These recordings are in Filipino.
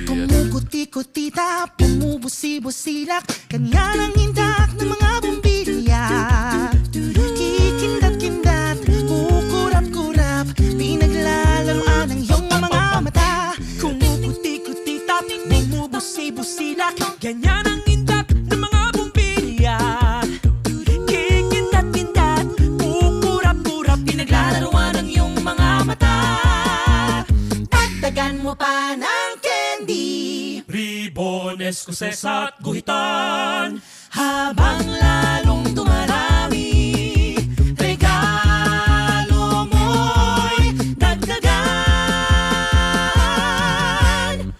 Kumukuti-kutita, bumubusi-busilak, kanya ng hindak ng mga bumbilya. Kikindat-kindat, kukurap-kurap, pinaglalaroan ng iyong mga mata. Kumukuti-kutita, bumubusi-busilak, ganyan ang hindak ng mga bumbilya. Kikindat-kindat, kukurap-kurap, pinaglalaroan ng iyong mga mata. Dagdagan mo pa ng ribones, kuses at guhitan, habang lalong tumarami, regalo mo'y dagdagan.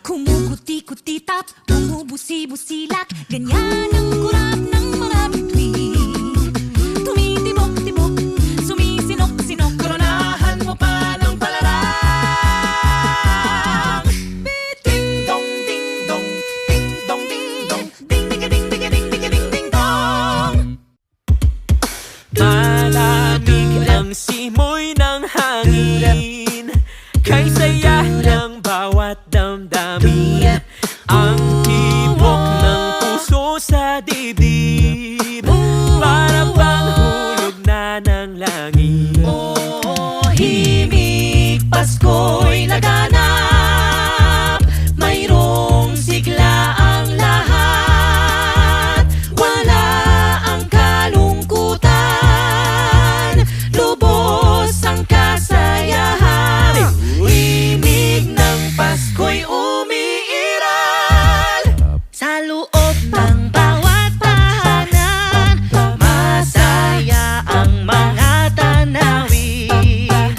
Kumukuti-kutitap, bumubusi-busilak, ganyan ang kurap ng mga bituin. Tumitibok-tibok, sumisinok-sinok, koronahan mo pa ng palarang. Malamig ang simoy ng hangin, kay saya ng bawat damdamin. Ang tibok ng puso sa dibdib, para bang hulog na ng langit. Himig, Pasko'y laganap, mayroong sigla ang lahat. Wala ang kalungkutan, lubos ang kasayahan. Himig ng Pasko'y umiiral sa loob ng bawat tahanan. Masaya ang mga tanawin,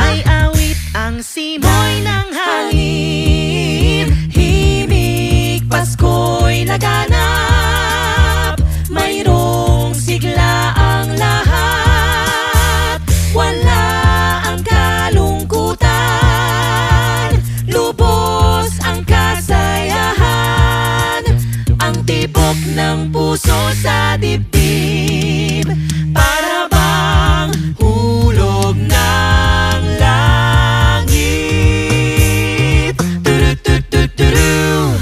may awit ang simoy ng hangin. Himig, Pasko'y laganap, mayroong sigla ang lahat. Wala ang kalungkutan, lubos ang kasayahan. Ang tibok ng puso sa dibdib, para bang hulog ng langit. Turu-tu-tu-turu.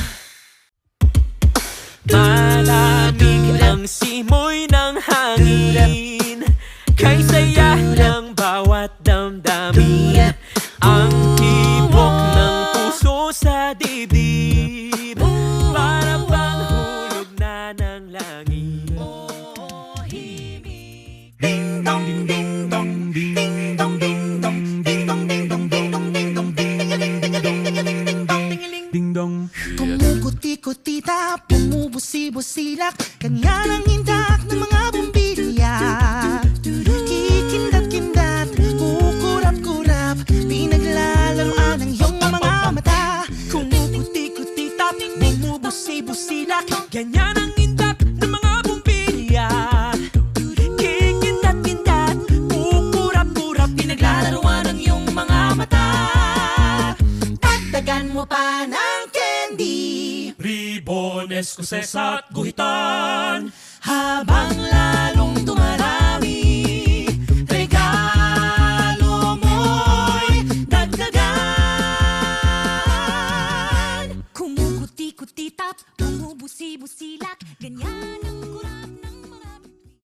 Malamig ang simoy ng hangin, kay saya ng bawat damdamin. Ang tibok ng puso sa dibdib, para bang hulog na ng langit. ding dong ding ding dong ding dong ding dong ding dong ding dong ding dong ding dong ding dong. Kumukuti-kutita, bumubusi-busilak, kanya ng hindak ng mga bumbilya. Kikindat-kindat, kukurap-kurap, pinaglalaroan ng iyong mga mata. Kumukuti-kutita, bumubusi-busilak, ganyan ang hindak ng mga bumbilya. Kikindat-kindat, kukurap-kurap, pinaglalaroan ng iyong mga mata. Dagdagan mo pa ng candy, Ribones, kuses at guhitan,